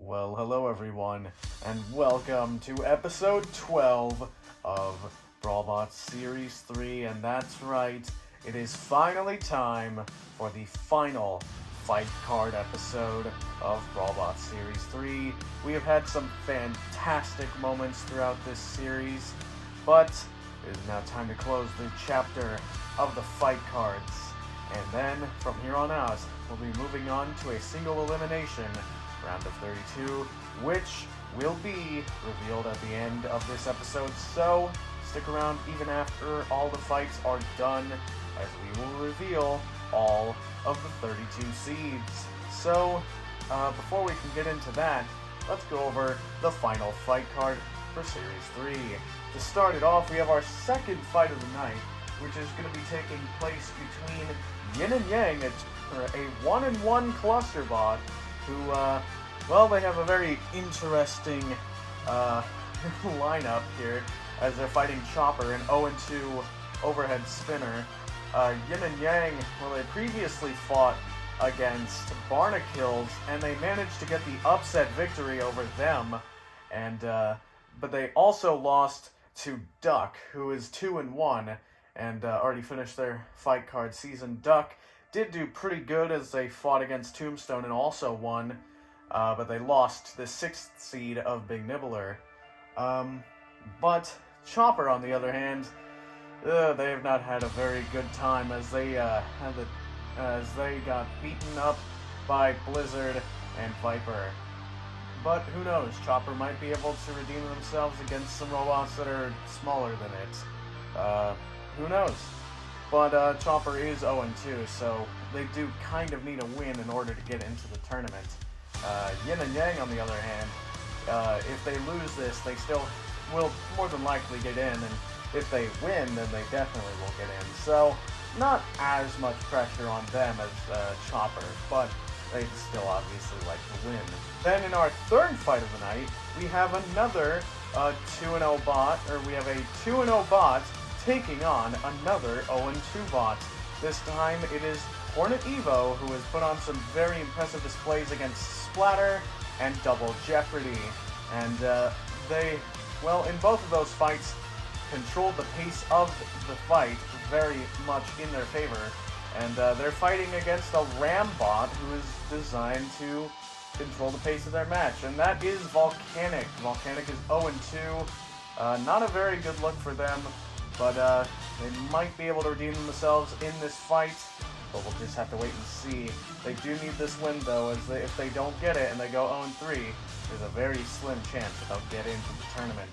Well, hello everyone, and welcome to episode 12 of Brawlbots Series 3, and that's right, it is finally time for the final fight card episode of Brawlbots Series 3. We have had some fantastic moments throughout this series, but it is now time to close the chapter of the fight cards. And then, from here on out, we'll be moving on to a single elimination round of 32, which will be revealed at the end of this episode, so stick around even after all the fights are done, as we will reveal all of the 32 seeds. So, before we can get into that, let's go over the final fight card for Series 3. To start it off, we have our second fight of the night, which is going to be taking place between Yin and Yang, a 1-in-1 cluster bot, who, well, they have a very interesting lineup here, as they're fighting Chopper, an 0-2 overhead spinner. Yin and Yang, well, they previously fought against Barnacles, and they managed to get the upset victory over them, and, but they also lost to Duck, who is 2-1, and already finished their fight card season. Duck did do pretty good as they fought against Tombstone and also won, but they lost the 6th seed of Big Nibbler. But Chopper, on the other hand, they have not had a very good time as they got beaten up by Blizzard and Viper. But who knows, Chopper might be able to redeem themselves against some robots that are smaller than it. Who knows? But Chopper is 0-2, so they do kind of need a win in order to get into the tournament. Yin and Yang, on the other hand, if they lose this, they still will more than likely get in, and if they win, then they definitely will get in. So, not as much pressure on them as Chopper, but they'd still obviously like to win. Then in our third fight of the night, we have another 2-0 bot, or we have a 2-0 bot taking on another 0-2 bot. This time it is Hornet Evo, who has put on some very impressive displays against Splatter and Double Jeopardy. And they, well, in both of those fights, controlled the pace of the fight very much in their favor. And they're fighting against a Ram bot who is designed to control the pace of their match. And that is Volcanic. Volcanic is 0-2. Not a very good look for them, but they might be able to redeem themselves in this fight. But we'll just have to wait and see. They do need this win, though, as if they don't get it and they go 0-3, there's a very slim chance that they'll get into the tournament.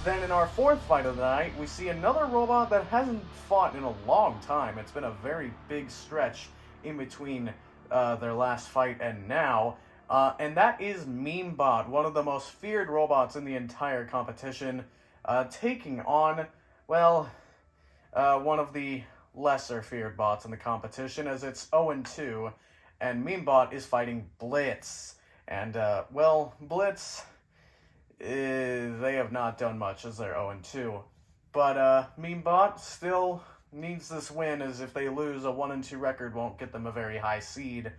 Then in our fourth fight of the night, we see another robot that hasn't fought in a long time. It's been a very big stretch in between their last fight and now. And that is Memebot, one of the most feared robots in the entire competition, taking on, well, one of the lesser feared bots in the competition, as it's 0-2, and Memebot is fighting Blitz. And, well, Blitz, they have not done much as they're 0-2. But Memebot still needs this win, as if they lose, a 1-2 record won't get them a very high seed.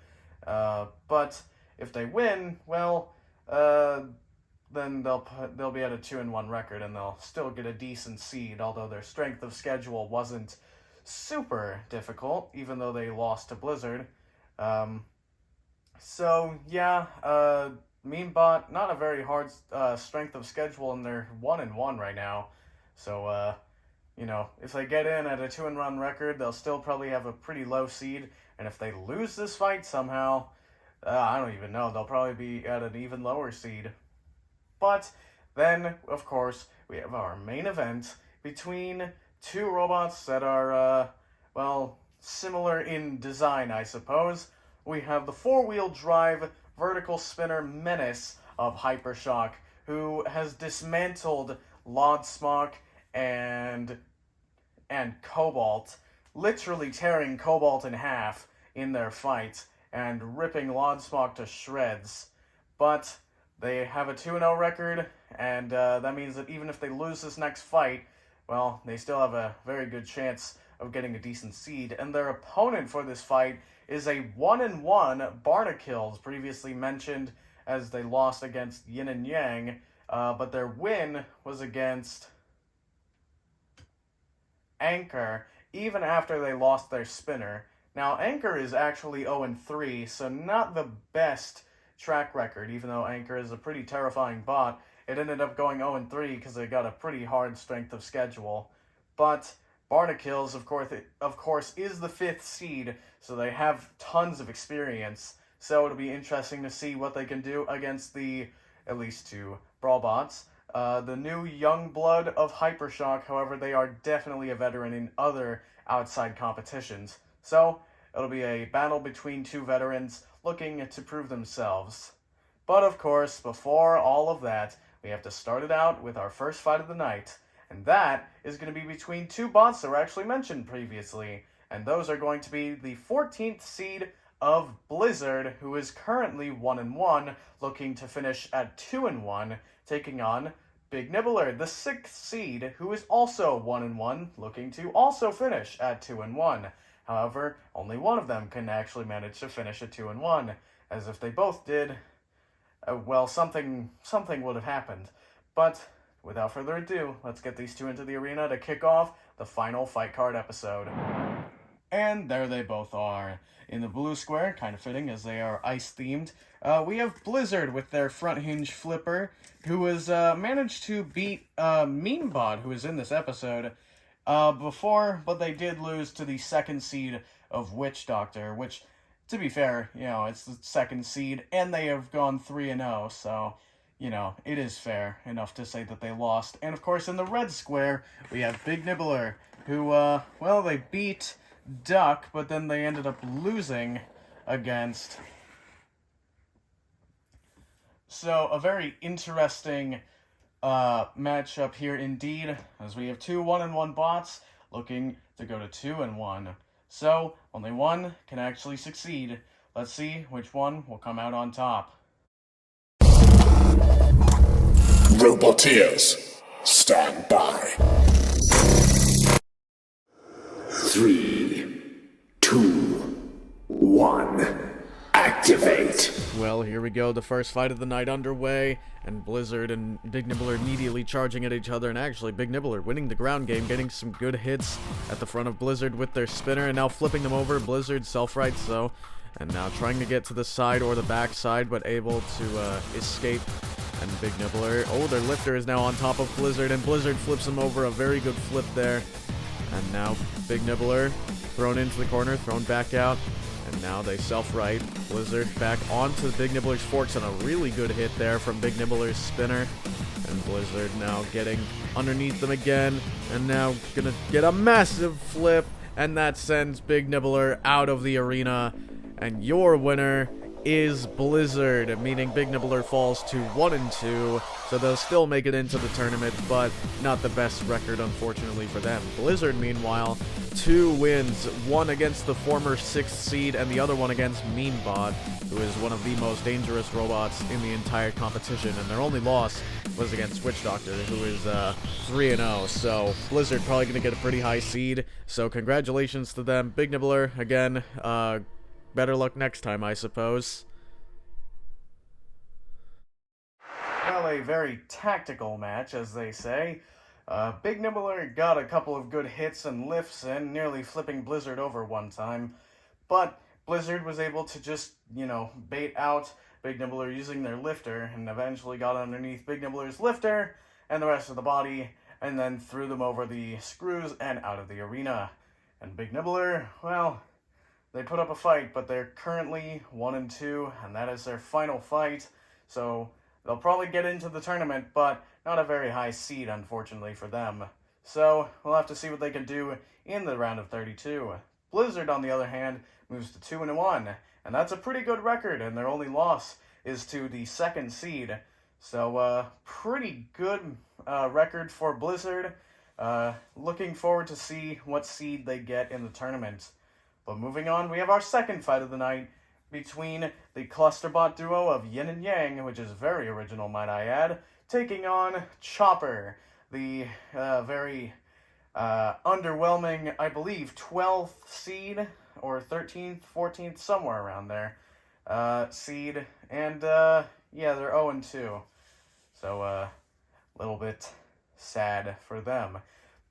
But if they win, well, then they'll be at a 2-1 record, and they'll still get a decent seed, although their strength of schedule wasn't super difficult, even though they lost to Blizzard. So, yeah, Memebot, not a very hard strength of schedule, and they're 1-1 right now. So, you know, if they get in at a 2-1 record, they'll still probably have a pretty low seed, and if they lose this fight somehow, I don't even know, they'll probably be at an even lower seed. But then, of course, we have our main event between two robots that are, well, similar in design, I suppose. We have the 4-wheel drive vertical spinner menace of Hypershock, who has dismantled Lodsmock and Cobalt, literally tearing Cobalt in half in their fight and ripping Lodsmock to shreds. But they have a 2-0 record, and that means that even if they lose this next fight, well, they still have a very good chance of getting a decent seed. And their opponent for this fight is a 1-1 Barnacles, previously mentioned as they lost against Yin and Yang, but their win was against Anchor, even after they lost their spinner. Now, Anchor is actually 0-3, so not the best track record, even though Anchor is a pretty terrifying bot. It ended up going 0-3 because they got a pretty hard strength of schedule. But Barnacles, of course, is the 5th seed, so they have tons of experience. So it'll be interesting to see what they can do against the, at least 2, Brawlbots. The new young blood of Hypershock, however, they are definitely a veteran in other outside competitions. So it'll be a battle between 2 veterans looking to prove themselves. But of course, before all of that, we have to start it out with our first fight of the night. And that is going to be between 2 bots that were actually mentioned previously. And those are going to be the 14th seed of Blizzard, who is currently 1-1, looking to finish at 2-1, taking on Big Nibbler, the 6th seed, who is also 1-1, looking to also finish at 2-1. However, only one of them can actually manage to finish at 2-1, as if they both did, well, something would have happened. But without further ado, let's get these 2 into the arena to kick off the final fight card episode. And there they both are. In the blue square, kind of fitting as they are ice-themed, we have Blizzard with their front hinge flipper, who has managed to beat Memebot, who is in this episode, before, but they did lose to the 2nd seed of Witch Doctor, which, to be fair, it's the 2nd seed, and they have gone 3-0, so, it is fair enough to say that they lost. And, of course, in the red square, we have Big Nibbler, who, they beat Duck, but then they ended up losing against. So, a very interesting matchup here indeed, as we have 2 1-1 bots looking to go to 2-1. So, only one can actually succeed. Let's see which one will come out on top. Roboteers, stand by. 3, 2, 1, activate. Well, here we go, the first fight of the night underway, and Blizzard and Big Nibbler immediately charging at each other, and actually Big Nibbler winning the ground game, getting some good hits at the front of Blizzard with their spinner, and now flipping them over. Blizzard self-right, so, and now trying to get to the side or the back side, but able to escape. And Big Nibbler, their lifter is now on top of Blizzard, and Blizzard flips him over, a very good flip there. And now Big Nibbler thrown into the corner, thrown back out, and now they self-right. Blizzard back onto Big Nibbler's forks, and a really good hit there from Big Nibbler's spinner. And Blizzard now getting underneath them again, and now gonna get a massive flip, and that sends Big Nibbler out of the arena. And your winner is Blizzard, meaning Big Nibbler falls to 1-2, so they'll still make it into the tournament, but not the best record, unfortunately, for them. Blizzard, meanwhile, 2 wins, one against the former 6th seed, and the other one against Memebot, who is one of the most dangerous robots in the entire competition, and their only loss was against Witch Doctor, who is 3-0, so Blizzard probably going to get a pretty high seed, so congratulations to them. Big Nibbler, again, better luck next time, I suppose. Well, a very tactical match, as they say. Big Nibbler got a couple of good hits and lifts in, nearly flipping Blizzard over one time. But Blizzard was able to just, bait out Big Nibbler using their lifter, and eventually got underneath Big Nibbler's lifter and the rest of the body, and then threw them over the screws and out of the arena. And Big Nibbler, well, they put up a fight, but they're currently 1-2, and that is their final fight. So they'll probably get into the tournament, but not a very high seed, unfortunately, for them. So we'll have to see what they can do in the round of 32. Blizzard, on the other hand, moves to 2-1, and that's a pretty good record, and their only loss is to the 2nd seed. So pretty good record for Blizzard. Looking forward to see what seed they get in the tournament. But moving on, we have our second fight of the night between the Clusterbot duo of Yin and Yang, which is very original, might I add, taking on Chopper, the very underwhelming, I believe, 12th seed, or 13th, 14th, somewhere around there, seed. And, yeah, they're 0-2. So, a little bit sad for them.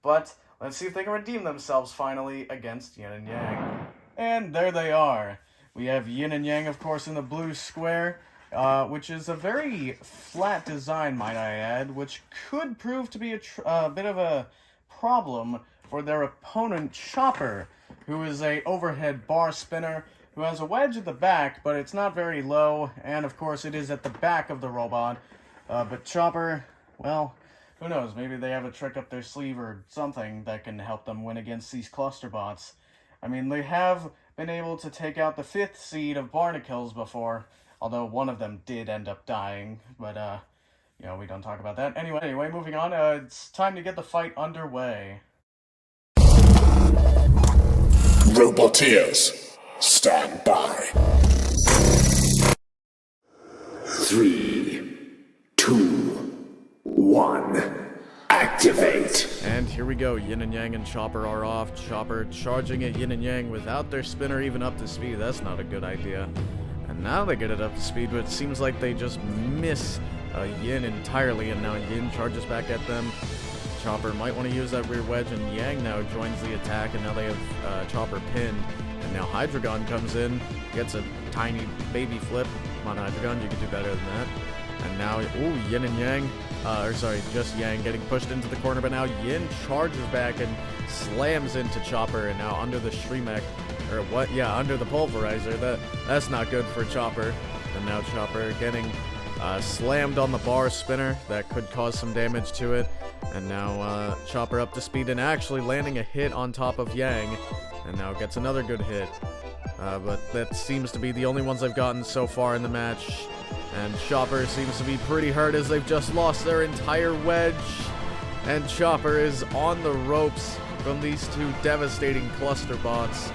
But let's see if they can redeem themselves finally against Yin and Yang. And there they are. We have Yin and Yang, of course, in the blue square, which is a very flat design, might I add, which could prove to be a bit of a problem for their opponent, Chopper, who is a overhead bar spinner, who has a wedge at the back, but it's not very low, and of course it is at the back of the robot. But Chopper, well, who knows, maybe they have a trick up their sleeve or something that can help them win against these cluster bots. I mean, they have been able to take out the 5th seed of Barnacles before, although one of them did end up dying, but, we don't talk about that. Anyway, moving on, it's time to get the fight underway. Roboteers, stand by. 3, 2, 1, activate. And here we go, Yin and Yang and Chopper are off. Chopper charging at Yin and Yang without their spinner even up to speed. That's not a good idea. And now they get it up to speed, but it seems like they just miss Yin entirely, and now Yin charges back at them. Chopper might want to use that rear wedge, and Yang now joins the attack, and now they have Chopper pinned. And now Hydreigon comes in, gets a tiny baby flip. Come on, Hydreigon, you can do better than that. And now, ooh, Yin and Yang, just Yang getting pushed into the corner, but now Yin charges back and slams into Chopper, and now under the Shremek, or what, yeah, under the Pulverizer. That's not good for Chopper. And now Chopper getting slammed on the bar spinner. That could cause some damage to it. And now Chopper up to speed and actually landing a hit on top of Yang. And now gets another good hit. But that seems to be the only ones I've gotten so far in the match. And Chopper seems to be pretty hurt as they've just lost their entire wedge. And Chopper is on the ropes from these two devastating cluster bots.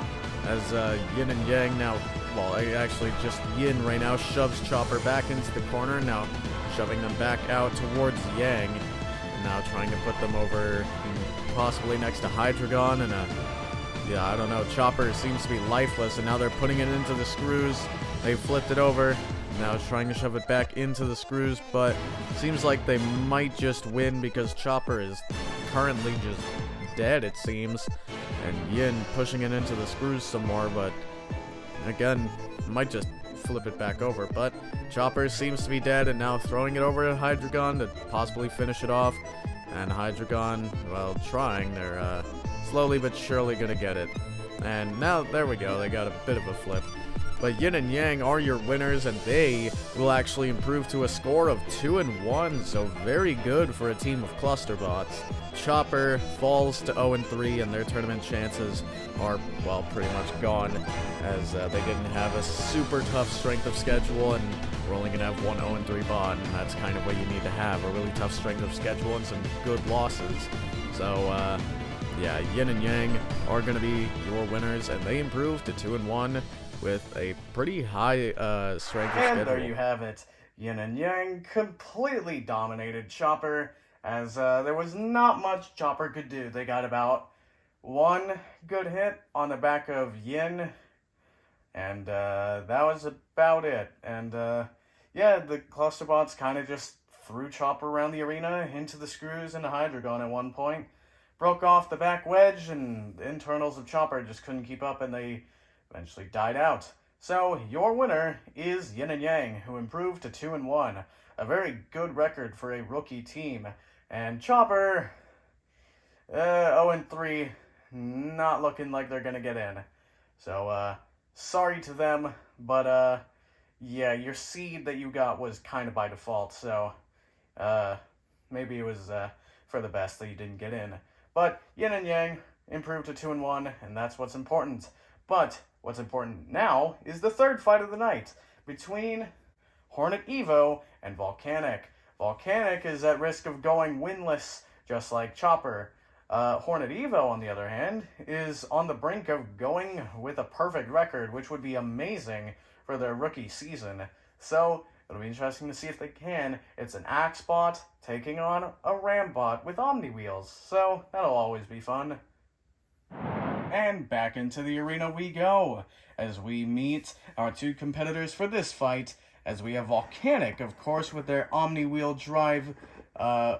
As Yin and Yang now, well, actually just Yin right now shoves Chopper back into the corner. Now shoving them back out towards Yang. And now trying to put them over possibly next to Hydreigon. And yeah, I don't know. Chopper seems to be lifeless, and now they're putting it into the screws. They flipped it over. Now it's trying to shove it back into the screws, but seems like they might just win because Chopper is currently just dead, it seems. And Yin pushing it into the screws some more, but again, might just flip it back over. But Chopper seems to be dead, and now throwing it over to Hydreigon to possibly finish it off. And Hydreigon, well, trying. They're slowly but surely gonna get it. And now, there we go, they got a bit of a flip. But Yin and Yang are your winners, and they will actually improve to a score of 2-1, so very good for a team of cluster bots. Chopper falls to 0-3, and their tournament chances are, well, pretty much gone, as they didn't have a super tough strength of schedule, and we're only going to have one 0-3 bot, and that's kind of what you need to have, a really tough strength of schedule and some good losses. So, yeah, Yin and Yang are going to be your winners, and they improve to 2-1 with a pretty high strength of schedule. And there you have it. Yin and Yang completely dominated Chopper, as there was not much Chopper could do. They got about one good hit on the back of Yin, and that was about it. And yeah, the cluster bots kind of just threw Chopper around the arena into the screws and Hydreigon at one point. Broke off the back wedge, and the internals of Chopper just couldn't keep up, and they eventually died out. So, your winner is Yin and Yang, who improved to 2-1. A very good record for a rookie team. And Chopper, 0-3, not looking like they're gonna get in. So, sorry to them, but, yeah, your seed that you got was kind of by default, so, maybe it was, for the best that you didn't get in. But, Yin and Yang improved to 2-1, and that's what's important. But what's important now is the third fight of the night between Hornet Evo and Volcanic. Volcanic is at risk of going winless, just like Chopper. Hornet Evo, on the other hand, is on the brink of going with a perfect record, which would be amazing for their rookie season. So, it'll be interesting to see if they can. It's an Axe bot taking on a Ram bot with Omni Wheels, so that'll always be fun. And back into the arena we go, as we meet our two competitors for this fight, as we have Volcanic, of course, with their Omni-Wheel Drive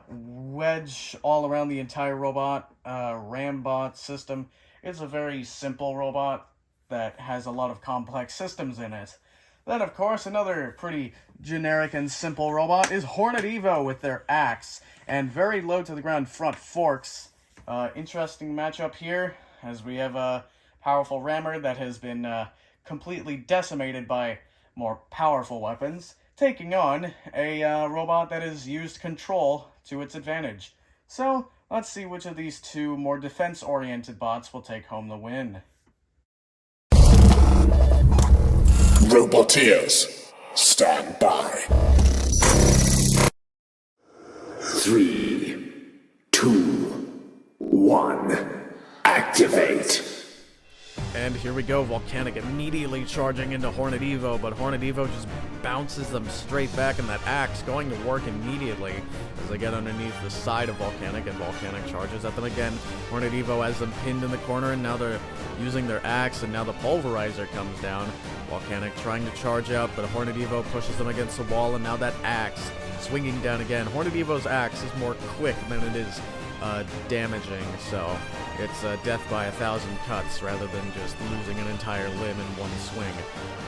wedge all around the entire robot, Rambot system. It's a very simple robot that has a lot of complex systems in it. Then, of course, another pretty generic and simple robot is Hornet Evo with their axe and very low to the ground front forks. Interesting matchup here, as we have a powerful rammer that has been completely decimated by more powerful weapons, taking on a robot that has used control to its advantage. So, let's see which of these two more defense-oriented bots will take home the win. Roboteers, stand by. 3, 2, 1, activate. And here we go, Volcanic immediately charging into Hornet Evo, but Hornet Evo just bounces them straight back, and that axe going to work immediately as they get underneath the side of Volcanic, and Volcanic charges at them again. Hornet Evo has them pinned in the corner, and now they're using their axe, and now the Pulverizer comes down. Volcanic trying to charge out, but Hornet Evo pushes them against the wall, and now that axe swinging down again. Hornet Evo's axe is more quick than it is damaging, so it's death by 1,000 cuts rather than just losing an entire limb in one swing.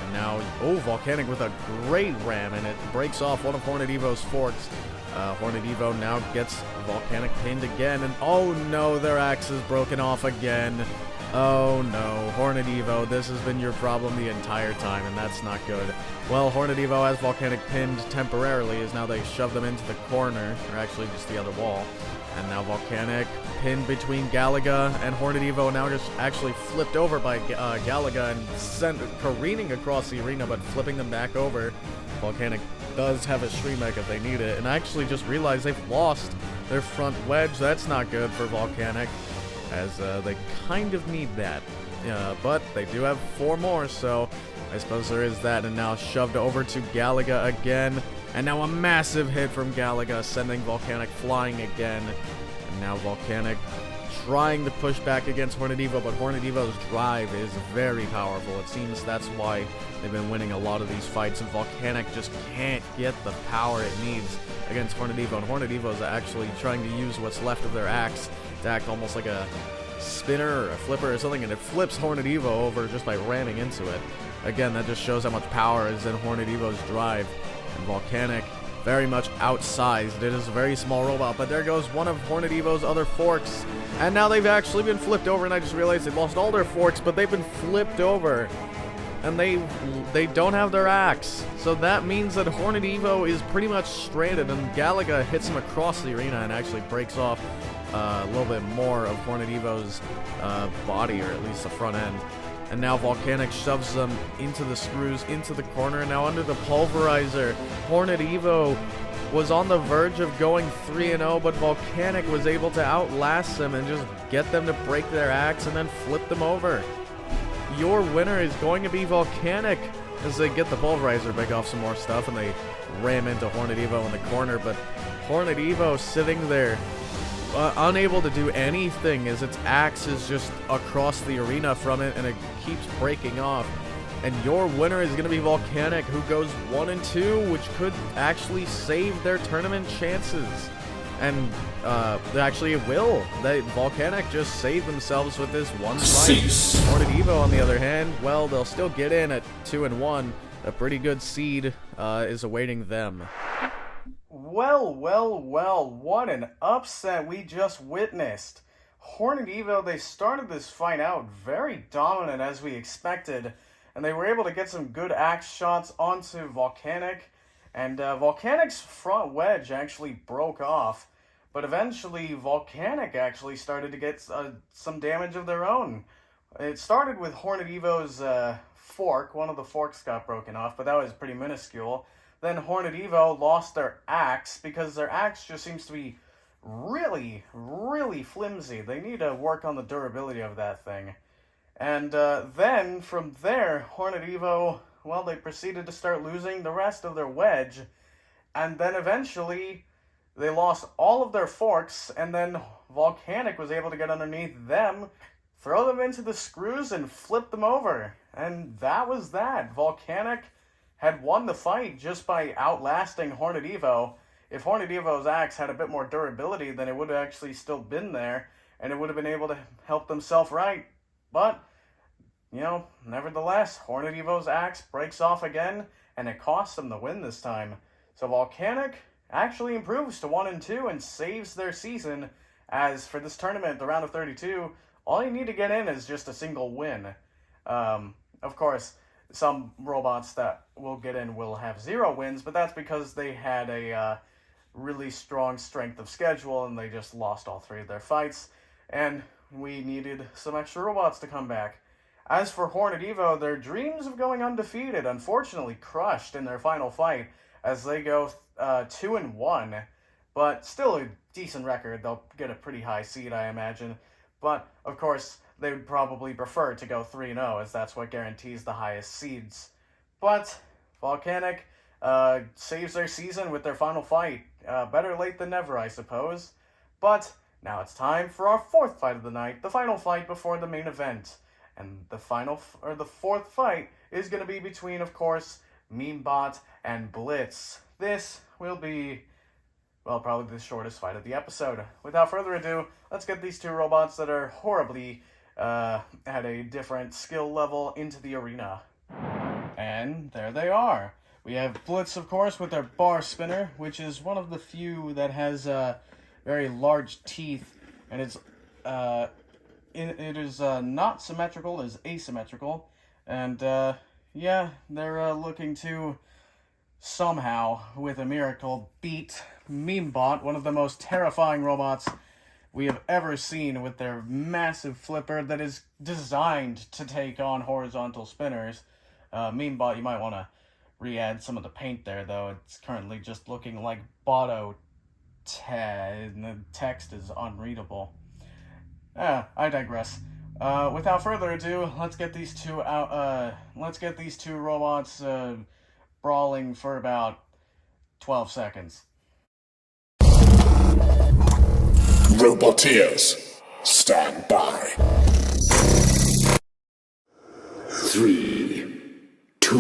And now, Volcanic with a great ram, and it breaks off one of Hornet Evo's forks. Hornet Evo now gets Volcanic pinned again, and oh no, their axe is broken off again. Oh no, Hornet Evo, this has been your problem the entire time, and that's not good. Well, Hornet Evo has Volcanic pinned temporarily, as now they shove them into the corner, or actually just the other wall. And now Volcanic pinned between Galaga and Hornet Evo, now just actually flipped over by Galaga and sent careening across the arena, but flipping them back over. Volcanic does have a Stream Egg if they need it, and I actually just realized they've lost their front wedge. That's not good for Volcanic, as they kind of need that. But they do have 4 more, so I suppose there is that. And now shoved over to Galaga again. And now a massive hit from Galaga, sending Volcanic flying again. And now Volcanic trying to push back against Hornet Evo, but Hornet Evo's drive is very powerful. It seems that's why they've been winning a lot of these fights, and Volcanic just can't get the power it needs against Hornet Evo. And Hornet Evo is actually trying to use what's left of their axe to act almost like a spinner or a flipper or something, and it flips Hornet Evo over just by ramming into it. Again, that just shows how much power is in Hornet Evo's drive. And Volcanic very much outsized. It is a very small robot, but there goes one of Hornet Evo's other forks. And now they've actually been flipped over, and I just realized they lost all their forks, but they've been flipped over. And they don't have their axe. So that means that Hornet Evo is pretty much stranded, and Galaga hits him across the arena and actually breaks off a little bit more of Hornet Evo's body, or at least the front end. And now Volcanic shoves them into the screws, into the corner, and now under the Pulverizer. Hornet Evo was on the verge of going 3-0, but Volcanic was able to outlast them and just get them to break their axe and then flip them over. Your winner is going to be Volcanic, as they get the Pulverizer, break off some more stuff, and they ram into Hornet Evo in the corner, but Hornet Evo sitting there unable to do anything, as its axe is just across the arena from it, and it keeps breaking off. And your winner is going to be Volcanic, who goes 1-2, which could actually save their tournament chances. And actually it will. Volcanic just saved themselves with this one fight. Hornet Evo, on the other hand, well, they'll still get in at 2-1. A pretty good seed is awaiting them. Well, what an upset we just witnessed. Hornet Evo, they started this fight out very dominant as we expected, and they were able to get some good axe shots onto Volcanic, and Volcanic's front wedge actually broke off, but eventually Volcanic actually started to get some damage of their own. It started with Hornet Evo's fork. One of the forks got broken off, but that was pretty minuscule. Then Hornet Evo lost their axe because their axe just seems to be really flimsy. They need to work on the durability of that thing. And then from there, Hornet Evo, well, they proceeded to start losing the rest of their wedge. And then eventually they lost all of their forks, and then Volcanic was able to get underneath them, throw them into the screws, and flip them over. And that was that. Volcanic had won the fight just by outlasting Hornet Evo. If Hornet Evo's axe had a bit more durability, then it would have actually still been there, and it would have been able to help themselves right. But, nevertheless, Hornet Evo's axe breaks off again, and it costs them the win this time. So Volcanic actually improves to 1-2 and saves their season, as for this tournament, the round of 32, all you need to get in is just a single win. Of course, some robots that will get in will have 0 wins, but that's because they had a really strong strength of schedule and they just lost all 3 of their fights, and we needed some extra robots to come back. As for Hornet Evo, their dreams of going undefeated unfortunately crushed in their final fight as they go 2-1, but still a decent record. They'll get a pretty high seed, I imagine. But, of course, they would probably prefer to go 3-0, as that's what guarantees the highest seeds. But Volcanic saves their season with their final fight. Better late than never, I suppose. But now it's time for our 4th fight of the night, the final fight before the main event. And the 4th fight is going to be between, of course, Memebot and Blitz. This will be, well, probably the shortest fight of the episode. Without further ado, let's get these 2 robots that are horribly at a different skill level into the arena. And there they are. We have Blitz, of course, with their bar spinner, which is one of the few that has very large teeth, and it is not symmetrical, it is asymmetrical, and yeah, they're looking to somehow, with a miracle, beat Memebot, one of the most terrifying robots we have ever seen, with their massive flipper that is designed to take on horizontal spinners. Memebot, you might want to re-add some of the paint there, though. It's currently just looking like Botto and the text is unreadable. I digress. Without further ado, let's get these 2 out. Let's get these 2 robots brawling for about 12 seconds. Roboteers, stand by. 3, 2,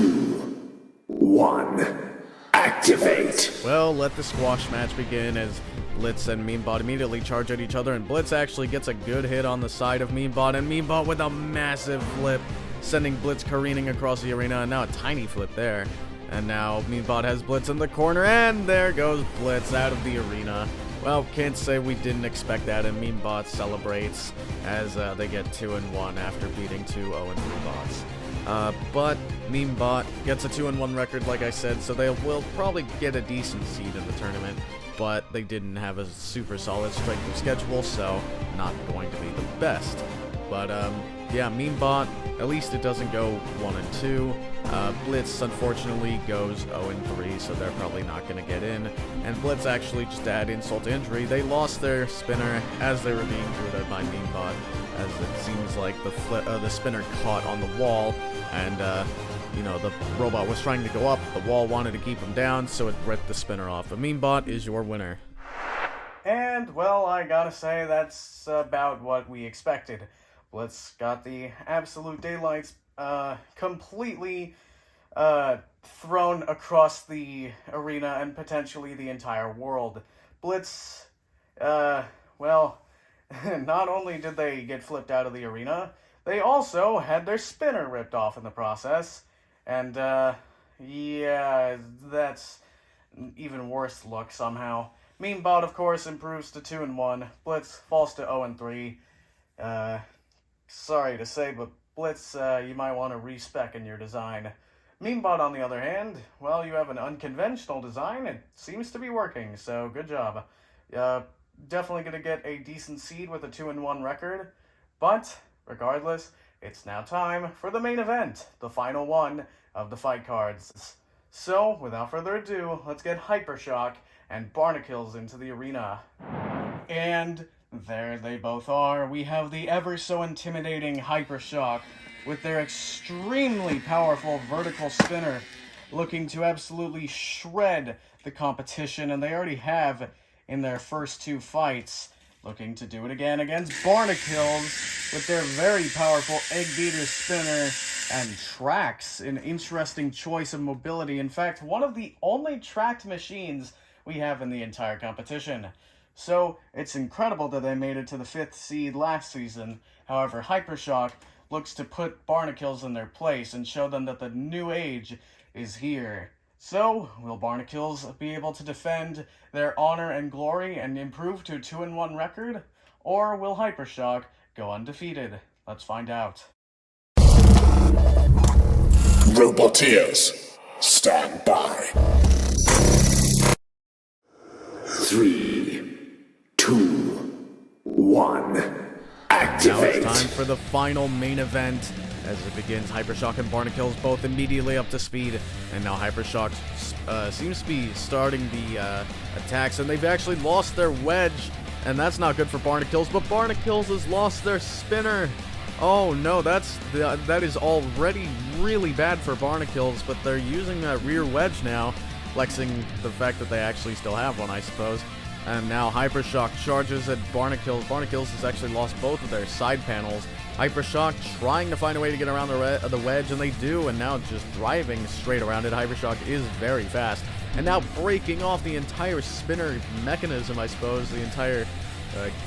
1, activate. Well, let the squash match begin as Blitz and Memebot immediately charge at each other, and Blitz actually gets a good hit on the side of Memebot, and Memebot with a massive flip, sending Blitz careening across the arena, and now a tiny flip there. And now Memebot has Blitz in the corner, and there goes Blitz out of the arena. Well, can't say we didn't expect that, and Memebot celebrates as they get 2-1 after beating 2 0-3 bots. But Memebot gets a 2-1 record, like I said, so they will probably get a decent seed in the tournament, but they didn't have a super solid strength of schedule, so not going to be the best. But yeah, Memebot, at least it doesn't go 1-2. Blitz, unfortunately, goes 0-3, so they're probably not going to get in. And Blitz, actually, just to add insult to injury, they lost their spinner as they were being booted by Memebot, as it seems like the spinner caught on the wall, and the robot was trying to go up, the wall wanted to keep him down, so it ripped the spinner off. But Memebot is your winner. And, well, I gotta say, that's about what we expected. Blitz got the absolute daylights completely thrown across the arena and potentially the entire world. Blitz, well, not only did they get flipped out of the arena, they also had their spinner ripped off in the process. And, yeah, that's even worse look somehow. Memebot, of course, improves to 2-1. Blitz falls to 0-3. Sorry to say, but Blitz, you might want to respec in your design. Memebot, on the other hand, well, you have an unconventional design. It seems to be working, so good job. Definitely going to get a decent seed with a 2-1 record. But, regardless, it's now time for the main event, the final one of the fight cards. So, without further ado, let's get Hypershock and Barnacles into the arena. And there they both are. We have the ever so intimidating Hypershock with their extremely powerful vertical spinner looking to absolutely shred the competition, and they already have in their first 2 fights. looking to do it again against Barnacles with their very powerful Egg Beater Spinner and Tracks, an interesting choice of mobility. In fact, one of the only tracked machines we have in the entire competition. So, it's incredible that they made it to the 5th seed last season. However, Hypershock looks to put Barnacles in their place and show them that the new age is here. So, will Barnacles be able to defend their honor and glory and improve to a 2-1 record? Or will Hypershock go undefeated? Let's find out. Roboteers, stand by. 3, 2, 1. Activate. Now it's time for the final main event. As it begins, Hypershock and Barnacles both immediately up to speed. And now Hypershock seems to be starting the attacks. And they've actually lost their wedge. And that's not good for Barnacles. But Barnacles has lost their spinner. Oh no, that is already really bad for Barnacles. But they're using that rear wedge now, flexing the fact that they actually still have one, I suppose. And now Hypershock charges at Barnacles. Barnacles has actually lost both of their side panels. Hypershock trying to find a way to get around the wedge, and they do, and now just driving straight around it. Hypershock is very fast. And now breaking off the entire spinner mechanism, I suppose, the entire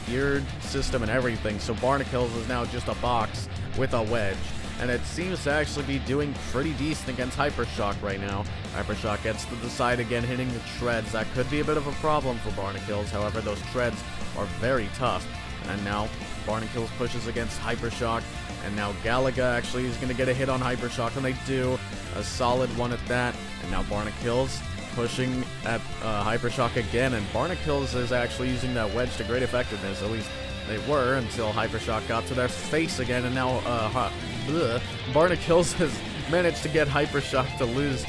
geared system and everything. So Barnacles is now just a box with a wedge. And it seems to actually be doing pretty decent against Hypershock right now. Hypershock gets to the side again, hitting the treads. That could be a bit of a problem for Barnacles. However, those treads are very tough. And now Barnacles pushes against Hypershock. And now Galaga actually is going to get a hit on Hypershock, and they do. A solid one at that. And now Barnacles pushing at Hypershock again. And Barnacles is actually using that wedge to great effectiveness. At least they were until Hypershock got to their face again. And now Barnacles has managed to get Hypershock to lose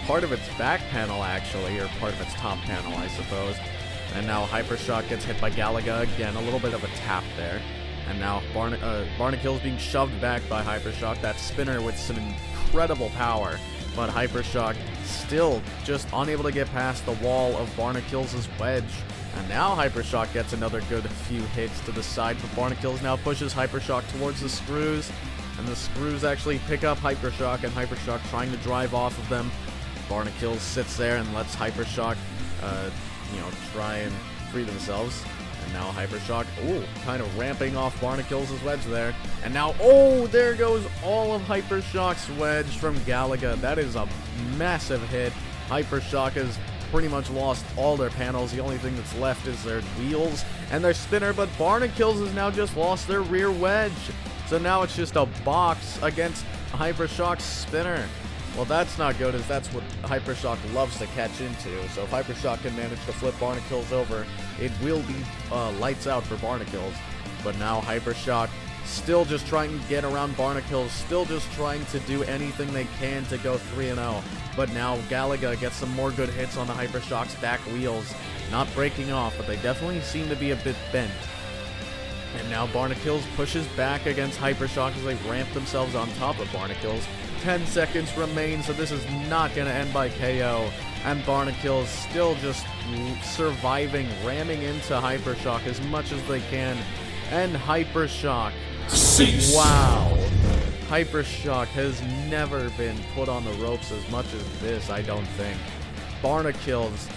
part of its back panel, actually, or part of its top panel, I suppose. And now Hypershock gets hit by Galaga again, a little bit of a tap there. And now Barnacles being shoved back by Hypershock, that spinner with some incredible power. But Hypershock still just unable to get past the wall of Barnacles' wedge. And now Hypershock gets another good few hits to the side, but Barnacles now pushes Hypershock towards the screws. And the screws actually pick up Hypershock, and Hypershock trying to drive off of them. Barnacles sits there and lets Hypershock, try and free themselves. And now Hypershock, kind of ramping off Barnacles' wedge there. And now, there goes all of Hypershock's wedge from Galaga. That is a massive hit. Hypershock has pretty much lost all their panels. The only thing that's left is their wheels and their spinner, but Barnacles has now just lost their rear wedge. So now it's just a box against Hypershock's spinner. Well, that's not good, as that's what Hypershock loves to catch into. So if Hypershock can manage to flip Barnacles over, it will be lights out for Barnacles. But now Hypershock still just trying to get around Barnacles, still just trying to do anything they can to go 3-0. But now Galaga gets some more good hits on the Hypershock's back wheels. Not breaking off, but they definitely seem to be a bit bent. And now Barnacles pushes back against Hypershock as they ramp themselves on top of Barnacles. 10 seconds remain, so this is not going to end by KO. And Barnacles still just surviving, ramming into Hypershock as much as they can. And Hypershock. Cease. Wow. Hypershock has never been put on the ropes as much as this, I don't think. Barnacles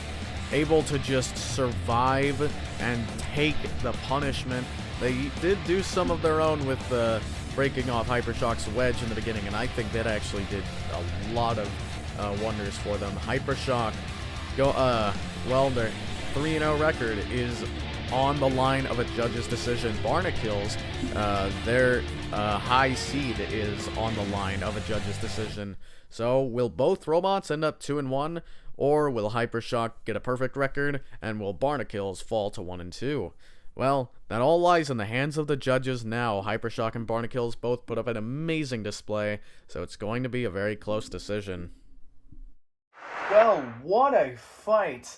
able to just survive and take the punishment. They did do some of their own with breaking off Hypershock's wedge in the beginning, and I think that actually did a lot of wonders for them. Hypershock, their 3-0 record is on the line of a judge's decision. Barnacles, their high seed is on the line of a judge's decision. So will both robots end up 2-1, or will Hypershock get a perfect record, and will Barnacles fall to 1-2? Well, that all lies in the hands of the judges now. Hypershock and Barnacles both put up an amazing display, so it's going to be a very close decision. Well, what a fight.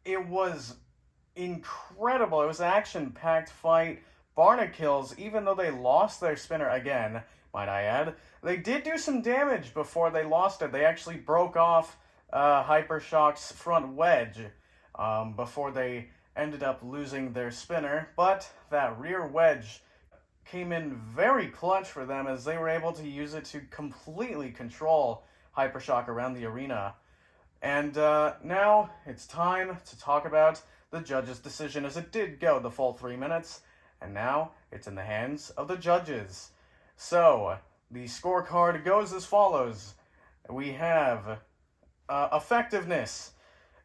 It was incredible. It was an action-packed fight. Barnacles, even though they lost their spinner again, might I add, they did do some damage before they lost it. They actually broke off Hypershock's front wedge before they ended up losing their spinner, but that rear wedge came in very clutch for them as they were able to use it to completely control Hypershock around the arena. And now it's time to talk about the judges' decision, as it did go the full 3 minutes, and now it's in the hands of the judges. So, the scorecard goes as follows. We have effectiveness.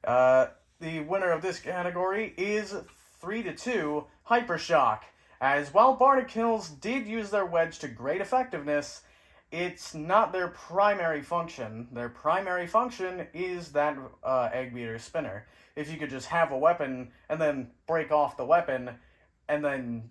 The winner of this category is 3-2 Hypershock. As while Barnacles did use their wedge to great effectiveness, it's not their primary function. Their primary function is that egg beater spinner. If you could just have a weapon and then break off the weapon and then,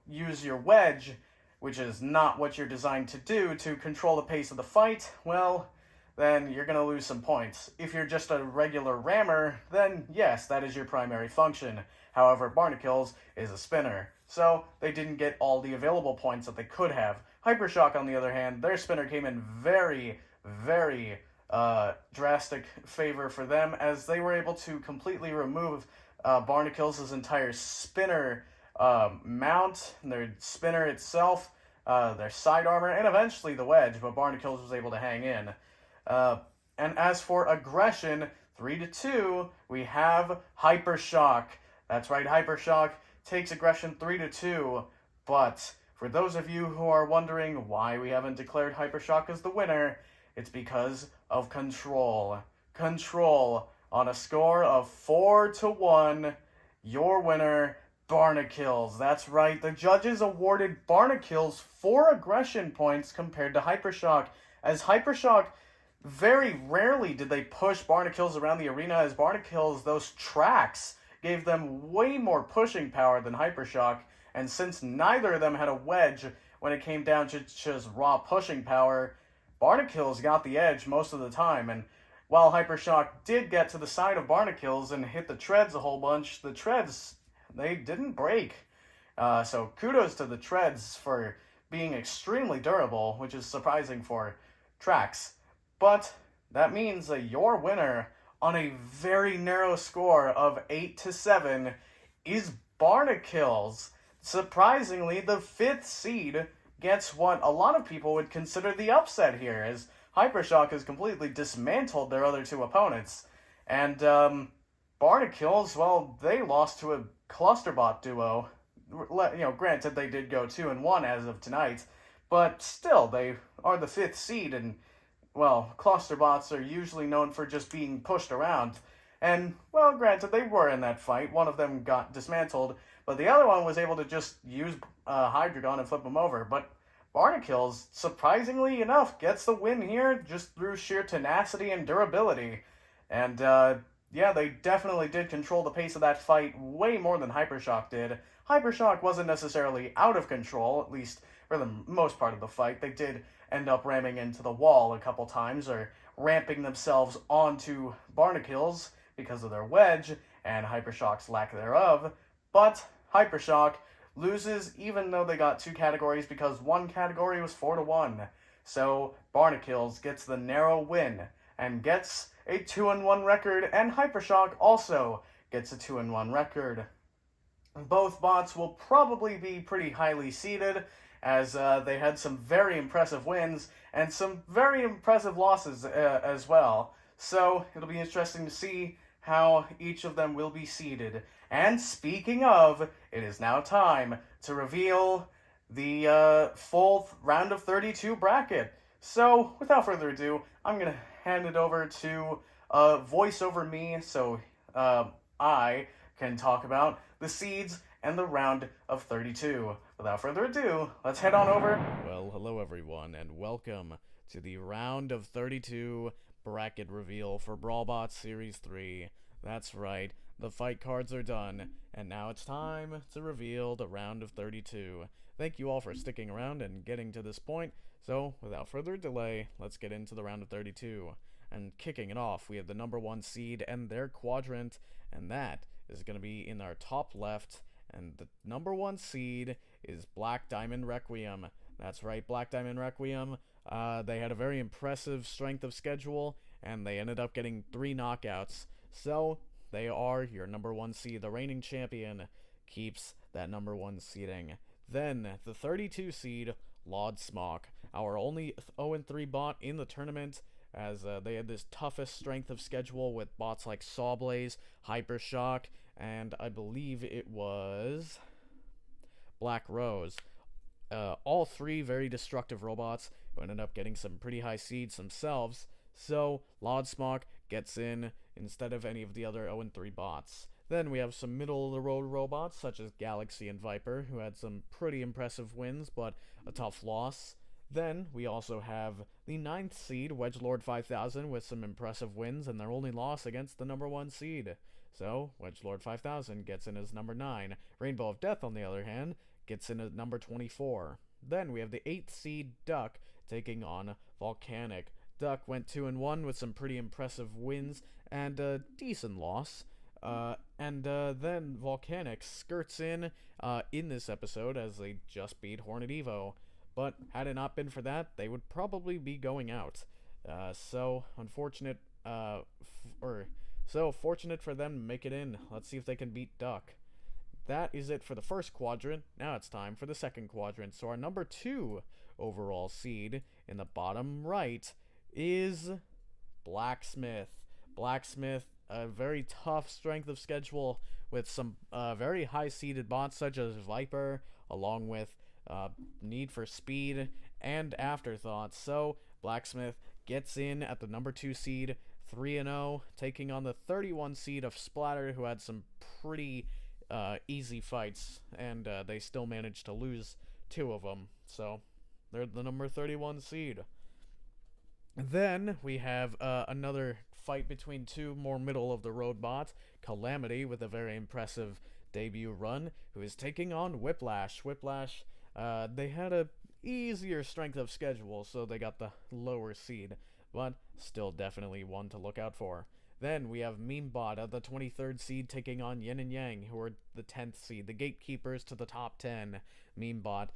use your wedge, which is not what you're designed to do to control the pace of the fight, well, then you're going to lose some points. If you're just a regular rammer, then yes, that is your primary function. However, Barnacles is a spinner, so they didn't get all the available points that they could have. Hypershock, on the other hand, their spinner came in very, very drastic favor for them, as they were able to completely remove Barnacles' entire spinner mount, their spinner itself, their side armor, and eventually the wedge, but Barnacles was able to hang in. And as for aggression, 3-2, we have Hypershock. That's right, Hypershock takes aggression 3-2, but for those of you who are wondering why we haven't declared Hypershock as the winner, it's because of control. Control, on a score of 4-1, your winner, Barnacles. That's right, the judges awarded Barnacles 4 aggression points compared to Hypershock, as Hypershock, very rarely did they push Barnacles around the arena, as Barnacles, those tracks, gave them way more pushing power than Hypershock, and since neither of them had a wedge when it came down to just raw pushing power, Barnacles got the edge most of the time. And while Hypershock did get to the side of Barnacles and hit the treads a whole bunch, the treads, they didn't break. So kudos to the treads for being extremely durable, which is surprising for tracks. But that means that your winner on a very narrow score of 8-7 is Barnacles. Surprisingly, the 5th seed gets what a lot of people would consider the upset here, as Hypershock has completely dismantled their other 2 opponents. And Barnacles, well, they lost to a Clusterbot duo. Granted, they did go 2-1 as of tonight, but still, they are the 5th seed, and well, Clusterbots are usually known for just being pushed around. And, well, granted, they were in that fight. One of them got dismantled, but the other one was able to just use Hydreigon and flip him over. But Barnacles, surprisingly enough, gets the win here just through sheer tenacity and durability. And, yeah, they definitely did control the pace of that fight way more than Hypershock did. Hypershock wasn't necessarily out of control, at least for the most part of the fight. They did end up ramming into the wall a couple times, or ramping themselves onto Barnacles because of their wedge and Hypershock's lack thereof. But Hypershock loses even though they got 2 categories, because one category was 4-1. So Barnacles gets the narrow win and gets a 2-1 record, and Hypershock also gets a 2-1 record. Both bots will probably be pretty highly seeded, as they had some very impressive wins and some very impressive losses as well. So it'll be interesting to see how each of them will be seeded. And speaking of, it is now time to reveal the full round of 32 bracket. So without further ado, I'm going to hand it over to voice over me so I can talk about the seeds and the round of 32. Without further ado, let's head on over. Well, hello everyone, and welcome to the round of 32 bracket reveal for Brawlbots Series 3. That's right, the fight cards are done, and now it's time to reveal the round of 32. Thank you all for sticking around and getting to this point, so without further delay, let's get into the round of 32. And kicking it off, we have the number 1 seed and their quadrant, and that is going to be in our top left. And the number 1 seed is Black Diamond Requiem. That's right, Black Diamond Requiem. They had a very impressive strength of schedule, and they ended up getting 3 knockouts. So, they are your number 1 seed. The reigning champion keeps that number 1 seeding. Then, the 32 seed, Lord Smock, our only 0-3 bot in the tournament, as they had this toughest strength of schedule with bots like Sawblaze, Hypershock, and I believe it was Black Rose. All 3 very destructive robots who ended up getting some pretty high seeds themselves, so Lord Smock gets in instead of any of the other 0-3 bots. Then we have some middle-of-the-road robots, such as Galaxy and Viper, who had some pretty impressive wins, but a tough loss. Then we also have the 9th seed, Wedgelord 5000, with some impressive wins, and their only loss against the number 1 seed. So, Wedgelord 5000 gets in as number 9. Rainbow of Death, on the other hand, gets in at number 24. Then we have the 8th seed, Duck, taking on Volcanic. Duck went 2-1 with some pretty impressive wins and a decent loss. Then Volcanic skirts in this episode as they just beat Hornet Evo. But had it not been for that, they would probably be going out. So fortunate for them to make it in. Let's see if they can beat Duck. That is it for the first quadrant. Now it's time for the second quadrant. So our number 2 overall seed in the bottom right is Blacksmith. Blacksmith, a very tough strength of schedule with some very high-seeded bots such as Viper, along with Need for Speed and Afterthought. So Blacksmith gets in at the number 2 seed, 3-0, taking on the 31 seed of Splatter, who had some pretty easy fights, and they still managed to lose 2 of them. So they're the number 31 seed. Then we have another fight between 2 more middle-of-the-road bots, Calamity, with a very impressive debut run, who is taking on Whiplash. Whiplash, they had a easier strength of schedule, so they got the lower seed, but still definitely one to look out for. Then we have Memebot at the 23rd seed taking on Yin and Yang, who are the 10th seed, the gatekeepers to the top 10. Memebot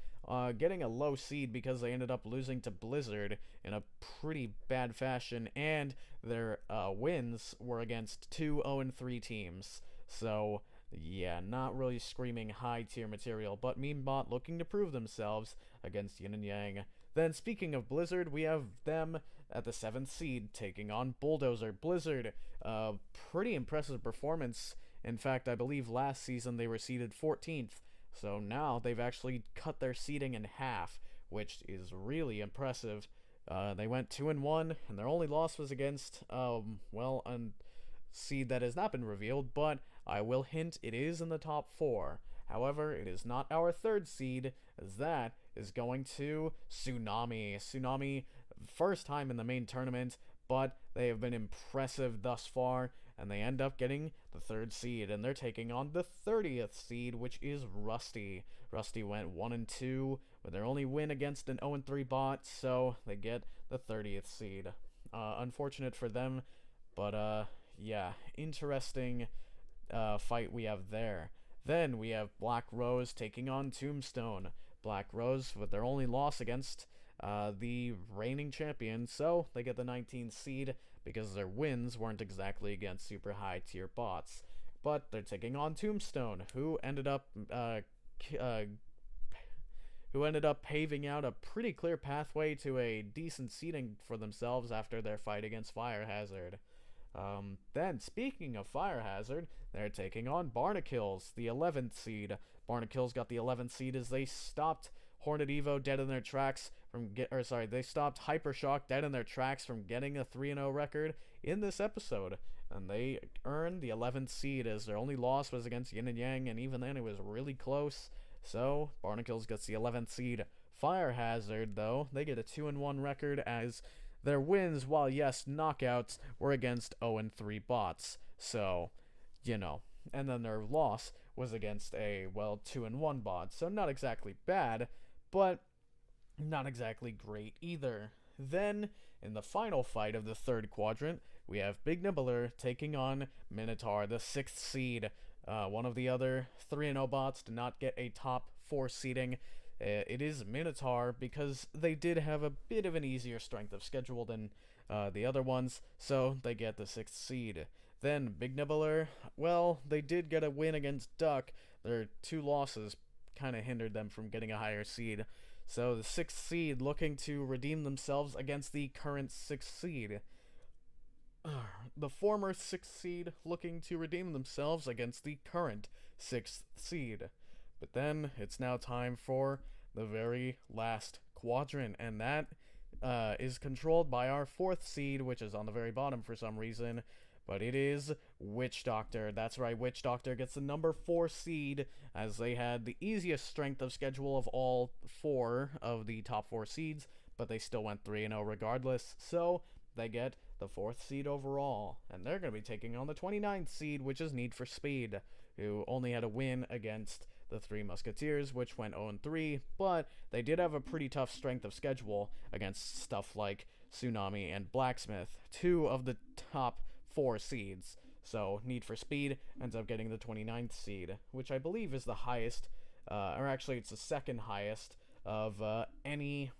getting a low seed because they ended up losing to Blizzard in a pretty bad fashion, and their wins were against 2 0-3 teams. So, yeah, not really screaming high-tier material, but Memebot looking to prove themselves against Yin and Yang. Then, speaking of Blizzard, we have them at the 7th seed taking on Bulldozer. Blizzard, pretty impressive performance. In fact, I believe last season they were seeded 14th. So now they've actually cut their seeding in half, which is really impressive. They went 2-1, and their only loss was against, a seed that has not been revealed, but I will hint it is in the top 4. However, it is not our 3rd seed, as that is going to Tsunami. Tsunami, first time in the main tournament, but they have been impressive thus far, and they end up getting the 3rd seed, and they're taking on the 30th seed, which is Rusty. Rusty went 1-2 with their only win against an 0-3 bot, so they get the 30th seed. Unfortunate for them, but yeah, interesting fight we have there. Then we have Black Rose taking on Tombstone. Black Rose with their only loss against the reigning champion, so they get the 19th seed because their wins weren't exactly against super high tier bots. But they're taking on Tombstone, who ended up paving out a pretty clear pathway to a decent seeding for themselves after their fight against Fire Hazard. Then, speaking of Fire Hazard, they're taking on Barnacles, the 11th seed. Barnacles got the 11th seed as they stopped Hornet Evo dead in their tracks they stopped Hypershock dead in their tracks from getting a 3-0 record in this episode. And they earned the 11th seed as their only loss was against Yin and Yang, and even then it was really close. So, Barnacles gets the 11th seed. Fire Hazard, though, they get a 2-1 record as their wins, while yes, knockouts, were against 0-3 bots. So, you know. And then their loss was against a, 2-1 bot. So not exactly bad, but not exactly great either. Then, in the final fight of the 3rd quadrant, we have Big Nibbler taking on Minotaur, the 6th seed. One of the other 3-0 bots did not get a top 4 seeding. It is Minotaur because they did have a bit of an easier strength of schedule than the other ones, so they get the 6th seed. Then Big Nibbler, well, they did get a win against Duck. Their 2 losses kind of hindered them from getting a higher seed. So the 6th seed looking to redeem themselves against the current 6th seed. The former 6th seed looking to redeem themselves against the current 6th seed. But then it's now time for the very last quadrant, and that is controlled by our 4th seed, which is on the very bottom for some reason. But it is Witch Doctor. That's right, Witch Doctor gets the number 4 seed, as they had the easiest strength of schedule of all 4 of the top 4 seeds, but they still went 3-0 regardless, so they get the 4th seed overall. And they're going to be taking on the 29th seed, which is Need for Speed, who only had a win against the 3 Musketeers, which went 0-3, but they did have a pretty tough strength of schedule against stuff like Tsunami and Blacksmith, 2 of the top 4 seeds. So Need for Speed ends up getting the 29th seed, which I believe is the highest, or actually it's the 2nd highest of any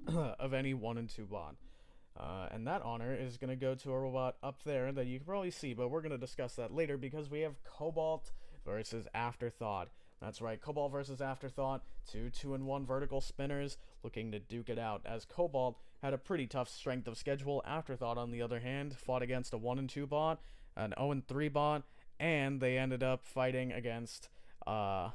of any 1 and 2 bot. And that honor is going to go to a robot up there that you can probably see, but we're going to discuss that later because we have Cobalt versus Afterthought. That's right, Cobalt versus Afterthought, 2 2-in-1 vertical spinners looking to duke it out, as Cobalt had a pretty tough strength of schedule. Afterthought, on the other hand, fought against a 1 and 2 bot, an 0 and 3 bot, and they ended up fighting against a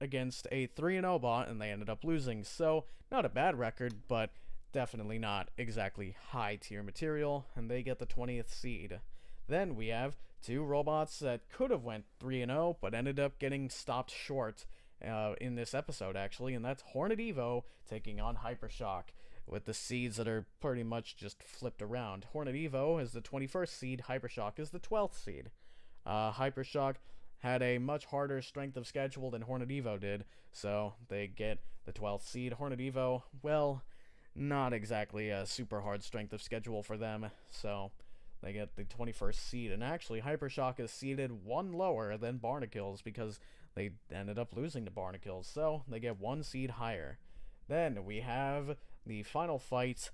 3-0 bot, and they ended up losing. So, not a bad record, but definitely not exactly high tier material, and they get the 20th seed. Then we have 2 robots that could have went 3-0, but ended up getting stopped short in this episode, actually, and that's Hornet Evo taking on Hypershock, with the seeds that are pretty much just flipped around. Hornet Evo is the 21st seed, Hypershock is the 12th seed. Hypershock had a much harder strength of schedule than Hornet Evo did, so they get the 12th seed. Hornet Evo, well, not exactly a super hard strength of schedule for them, so they get the 21st seed. And actually, Hypershock is seeded 1 lower than Barnacles because they ended up losing to Barnacles, so they get 1 seed higher. Then we have the final fight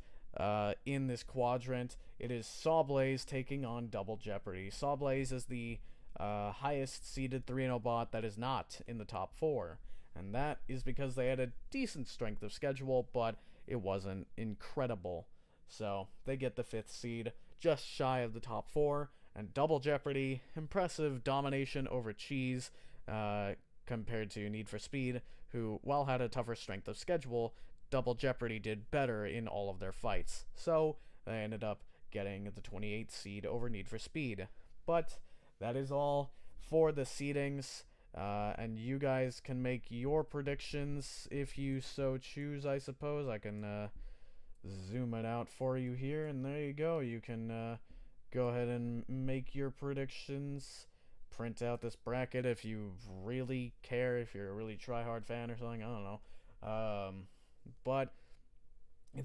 in this quadrant. It is Sawblaze taking on Double Jeopardy. Sawblaze is the highest seeded 3-0 bot that is not in the top 4, and that is because they had a decent strength of schedule, but it wasn't incredible. So they get the 5th seed, just shy of the top 4, and Double Jeopardy, impressive domination over Cheese compared to Need for Speed, who, while had a tougher strength of schedule, Double Jeopardy did better in all of their fights. So they ended up getting the 28th seed over Need for Speed. But that is all for the seedings, and you guys can make your predictions if you so choose, I suppose. I can zoom it out for you here, and there you go. You can go ahead and make your predictions. Print out this bracket if you really care, if you're a really try-hard fan or something, I don't know. But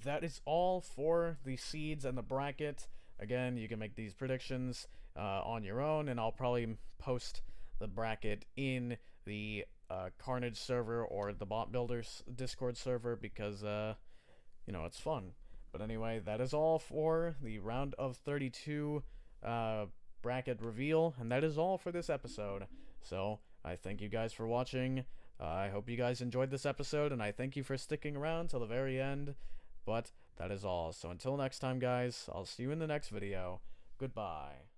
that is all for the seeds and the bracket. Again, you can make these predictions on your own, and I'll probably post the bracket in the Carnage server or the Bot Builders Discord server because, you know, it's fun. But anyway, that is all for the round of 32 bracket reveal, and that is all for this episode. So, I thank you guys for watching. I hope you guys enjoyed this episode, and I thank you for sticking around till the very end. But that is all. So until next time, guys, I'll see you in the next video. Goodbye.